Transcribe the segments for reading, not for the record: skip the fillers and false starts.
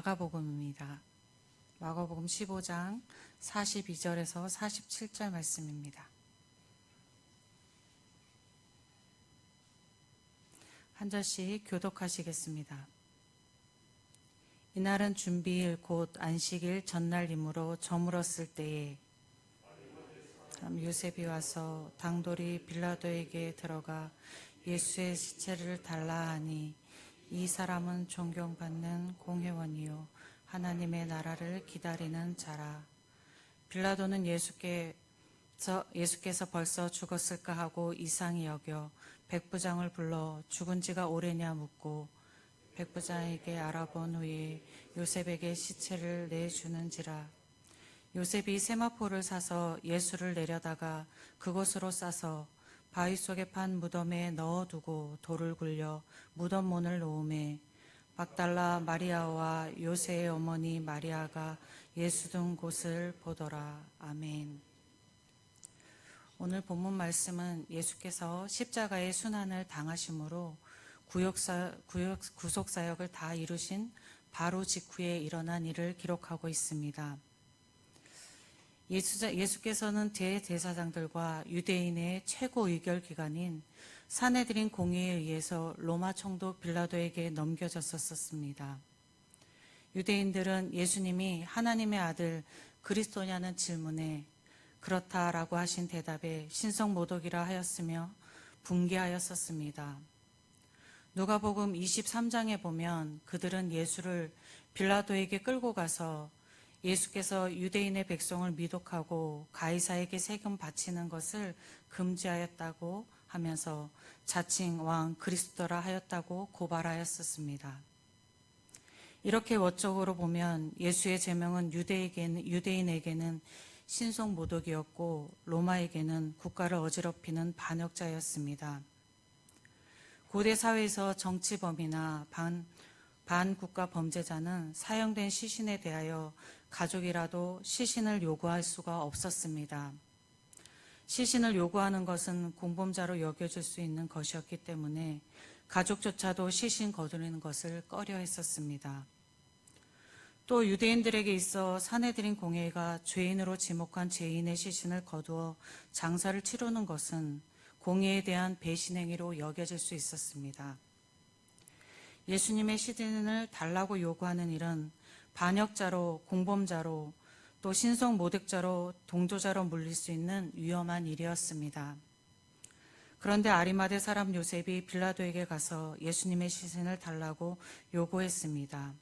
마가복음입니다. 마가복음 15장 42절에서 47절 말씀입니다. 한 절씩 교독하시겠습니다. 이날은 준비일 곧 안식일 전날이므로 저물었을 때에 요셉이 와서 당돌이 빌라도에게 들어가 예수의 시체를 달라 하니 이 사람은 존경받는 공회원이요 하나님의 나라를 기다리는 자라. 빌라도는 예수께서 벌써 죽었을까 하고 이상히 여겨 백부장을 불러 죽은 지가 오래냐 묻고 백부장에게 알아본 후에 요셉에게 시체를 내주는지라. 요셉이 세마포를 사서 예수를 내려다가 그곳으로 싸서 바위 속에 판 무덤에 넣어두고 돌을 굴려 무덤 문을 놓음에 막달라 마리아와 요새의 어머니 마리아가 예수 둔 곳을 보더라. 아멘. 오늘 본문 말씀은 예수께서 십자가의 순환을 당하심으로 구속사역을 다 이루신 바로 직후에 일어난 일을 기록하고 있습니다. 예수께서는 대제사장들과 유대인의 최고 의결기관인 산헤드린 공의에 의해서 로마 총독 빌라도에게 넘겨졌었습니다. 유대인들은 예수님이 하나님의 아들 그리스도냐는 질문에 그렇다라고 하신 대답에 신성모독이라 하였으며 붕괴하였었습니다. 누가복음 23장에 보면 그들은 예수를 빌라도에게 끌고 가서 예수께서 유대인의 백성을 미독하고 가이사에게 세금 바치는 것을 금지하였다고 하면서 자칭 왕 그리스도라 하였다고 고발하였었습니다. 이렇게 원적으로 보면 예수의 제명은 유대인에게는 신성모독이었고 로마에게는 국가를 어지럽히는 반역자였습니다. 고대 사회에서 정치범이나 반국가 범죄자는 사형된 시신에 대하여 가족이라도 시신을 요구할 수가 없었습니다. 시신을 요구하는 것은 공범자로 여겨질 수 있는 것이었기 때문에 가족조차도 시신 거두는 것을 꺼려했었습니다. 또 유대인들에게 있어 산헤드린 공회가 죄인으로 지목한 죄인의 시신을 거두어 장사를 치르는 것은 공의에 대한 배신행위로 여겨질 수 있었습니다. 예수님의 시신을 달라고 요구하는 일은 반역자로, 공범자로, 또 신성모독자로, 동조자로 물릴 수 있는 위험한 일이었습니다. 그런데 아리마대 사람 요셉이 빌라도에게 가서 예수님의 시신을 달라고 요구했습니다.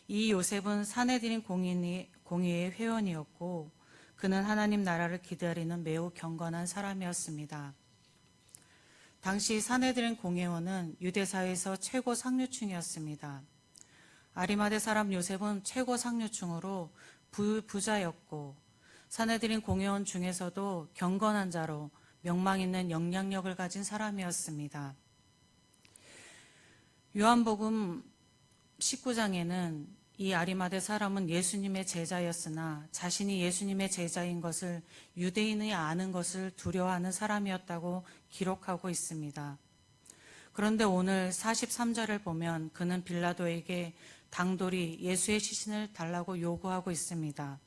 이 요셉은 산헤드린 공의의 회원이었고 그는 하나님 나라를 기다리는 매우 경건한 사람이었습니다. 당시 산헤드린 공회원은 유대사회에서 최고 상류층이었습니다. 아리마대 사람 요셉은 최고 상류층으로 부자였고 산헤드린 공회원 중에서도 경건한 자로 명망 있는 영향력을 가진 사람이었습니다. 요한복음 19장에는 이 아리마대 사람은 예수님의 제자였으나 자신이 예수님의 제자인 것을 유대인이 아는 것을 두려워하는 사람이었다고 기록하고 있습니다. 그런데 오늘 43절을 보면 그는 빌라도에게 당돌이 예수의 시신을 달라고 요구하고 있습니다.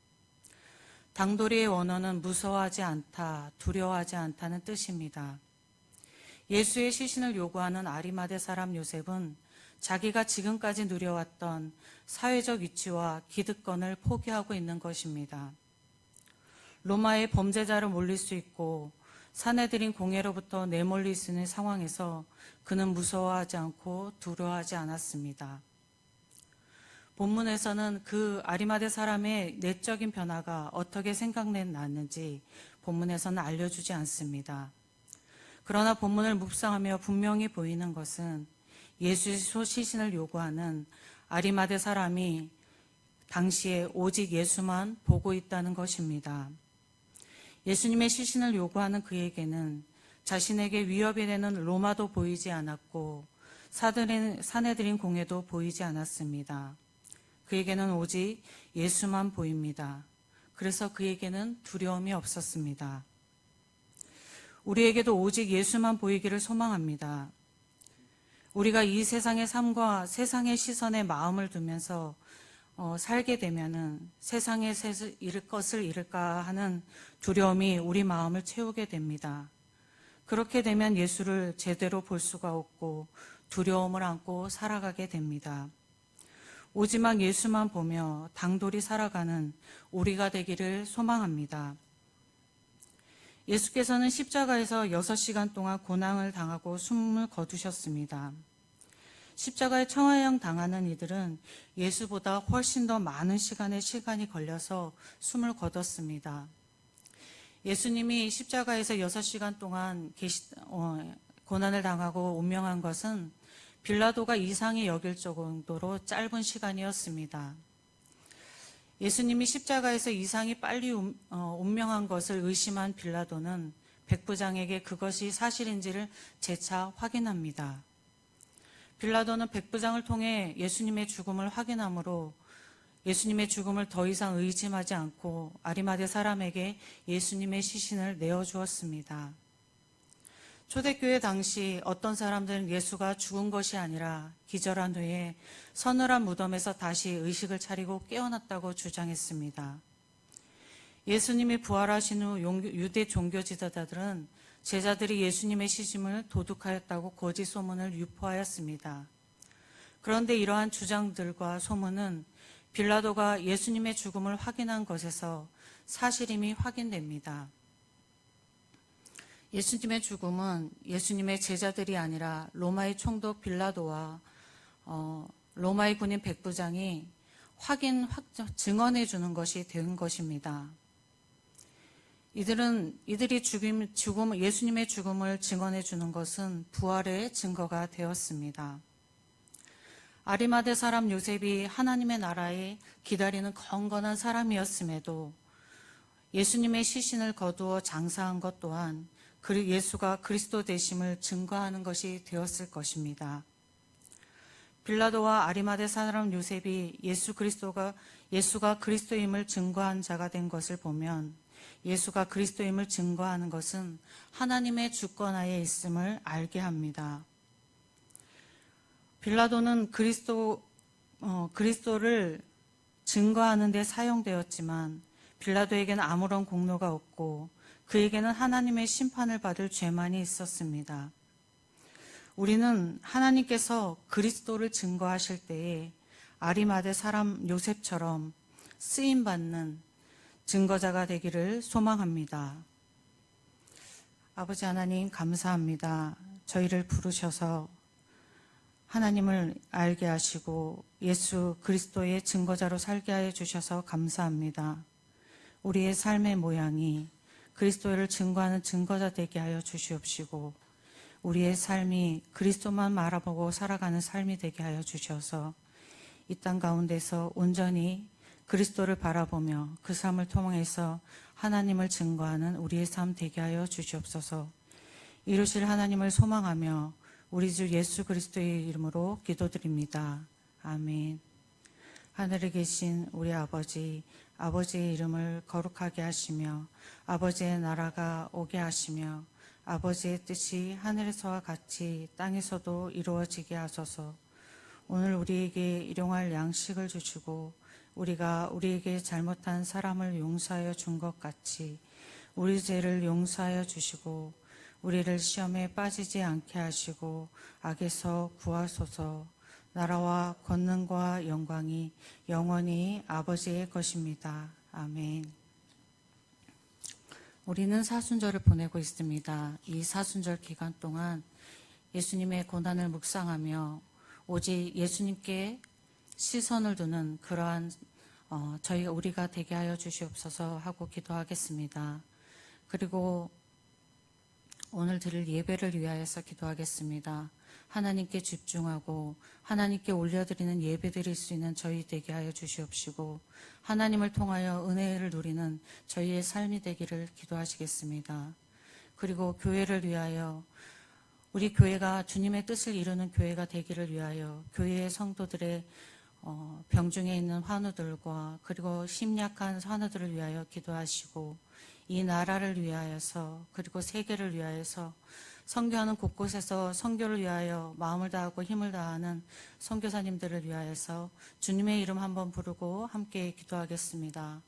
당돌이의 원어는 무서워하지 않다, 두려워하지 않다는 뜻입니다. 예수의 시신을 요구하는 아리마대 사람 요셉은 자기가 지금까지 누려왔던 사회적 위치와 기득권을 포기하고 있는 것입니다. 로마의 범죄자로 몰릴 수 있고 산헤드린 공회로부터 내몰릴 수 있는 상황에서 그는 무서워하지 않고 두려워하지 않았습니다. 본문에서는 그 아리마대 사람의 내적인 변화가 어떻게 생각났는지 본문에서는 알려주지 않습니다. 그러나 본문을 묵상하며 분명히 보이는 것은 예수의 시신을 요구하는 아리마대 사람이 당시에 오직 예수만 보고 있다는 것입니다. 예수님의 시신을 요구하는 그에게는 자신에게 위협이 되는 로마도 보이지 않았고 산헤드린 공회도 보이지 않았습니다. 그에게는 오직 예수만 보입니다. 그래서 그에게는 두려움이 없었습니다. 우리에게도 오직 예수만 보이기를 소망합니다. 우리가 이 세상의 삶과 세상의 시선에 마음을 두면서 살게 되면은 세상에서 잃을 것을 잃을까 하는 두려움이 우리 마음을 채우게 됩니다. 그렇게 되면 예수를 제대로 볼 수가 없고 두려움을 안고 살아가게 됩니다. 오지막 예수만 보며 당돌이 살아가는 우리가 되기를 소망합니다. 예수께서는 십자가에서 6시간 동안 고난을 당하고 숨을 거두셨습니다. 십자가에 청하형 당하는 이들은 예수보다 훨씬 더 많은 시간이 걸려서 숨을 거뒀습니다. 예수님이 십자가에서 6시간 동안 고난을 당하고 운명한 것은 빌라도가 이상히 여길 정도로 짧은 시간이었습니다. 예수님이 십자가에서 이상이 빨리 운명한 것을 의심한 빌라도는 백부장에게 그것이 사실인지를 재차 확인합니다. 빌라도는 백부장을 통해 예수님의 죽음을 확인함으로 예수님의 죽음을 더 이상 의심하지 않고 아리마대 사람에게 예수님의 시신을 내어주었습니다. 초대교회 당시 어떤 사람들은 예수가 죽은 것이 아니라 기절한 후에 서늘한 무덤에서 다시 의식을 차리고 깨어났다고 주장했습니다. 예수님이 부활하신 후 유대 종교 지도자들은 제자들이 예수님의 시신을 도둑하였다고 거짓 소문을 유포하였습니다. 그런데 이러한 주장들과 소문은 빌라도가 예수님의 죽음을 확인한 것에서 사실임이 확인됩니다. 예수님의 죽음은 예수님의 제자들이 아니라 로마의 총독 빌라도와 로마의 군인 백부장이 증언해 주는 것이 된 것입니다. 이들이 예수님의 죽음을 증언해 주는 것은 부활의 증거가 되었습니다. 아리마대 사람 요셉이 하나님의 나라에 기다리는 건건한 사람이었음에도 예수님의 시신을 거두어 장사한 것 또한 예수가 그리스도 되심을 증거하는 것이 되었을 것입니다. 빌라도와 아리마대 사람 요셉이 예수가 그리스도임을 증거한 자가 된 것을 보면 예수가 그리스도임을 증거하는 것은 하나님의 주권하에 있음을 알게 합니다. 빌라도는 그리스도를 증거하는 데 사용되었지만 빌라도에게는 아무런 공로가 없고 그에게는 하나님의 심판을 받을 죄만이 있었습니다. 우리는 하나님께서 그리스도를 증거하실 때에 아리마대 사람 요셉처럼 쓰임받는 증거자가 되기를 소망합니다. 아버지 하나님 감사합니다. 저희를 부르셔서 하나님을 알게 하시고 예수 그리스도의 증거자로 살게 하여 주셔서 감사합니다. 우리의 삶의 모양이 그리스도를 증거하는 증거자 되게 하여 주시옵시고 우리의 삶이 그리스도만 바라보고 살아가는 삶이 되게 하여 주셔서 이 땅 가운데서 온전히 그리스도를 바라보며 그 삶을 통해서 하나님을 증거하는 우리의 삶 되게 하여 주시옵소서. 이루실 하나님을 소망하며 우리 주 예수 그리스도의 이름으로 기도드립니다. 아멘. 하늘에 계신 우리 아버지의 이름을 거룩하게 하시며 아버지의 나라가 오게 하시며 아버지의 뜻이 하늘에서와 같이 땅에서도 이루어지게 하소서. 오늘 우리에게 일용할 양식을 주시고 우리가 우리에게 잘못한 사람을 용서하여 준 것 같이 우리 죄를 용서하여 주시고 우리를 시험에 빠지지 않게 하시고 악에서 구하소서. 나라와 권능과 영광이 영원히 아버지의 것입니다. 아멘. 우리는 사순절을 보내고 있습니다. 이 사순절 기간 동안 예수님의 고난을 묵상하며 오직 예수님께 시선을 두는 그러한 우리가 되게 하여 주시옵소서 하고 기도하겠습니다. 그리고 오늘 드릴 예배를 위하여서 기도하겠습니다. 하나님께 집중하고 하나님께 올려드리는 예배 드릴 수 있는 저희 되게 하여 주시옵시고 하나님을 통하여 은혜를 누리는 저희의 삶이 되기를 기도하시겠습니다. 그리고 교회를 위하여 우리 교회가 주님의 뜻을 이루는 교회가 되기를 위하여 교회의 성도들의 병중에 있는 환우들과 그리고 심약한 환우들을 위하여 기도하시고 이 나라를 위하여서 그리고 세계를 위하여서 선교하는 곳곳에서 선교를 위하여 마음을 다하고 힘을 다하는 선교사님들을 위하여서 주님의 이름 한번 부르고 함께 기도하겠습니다.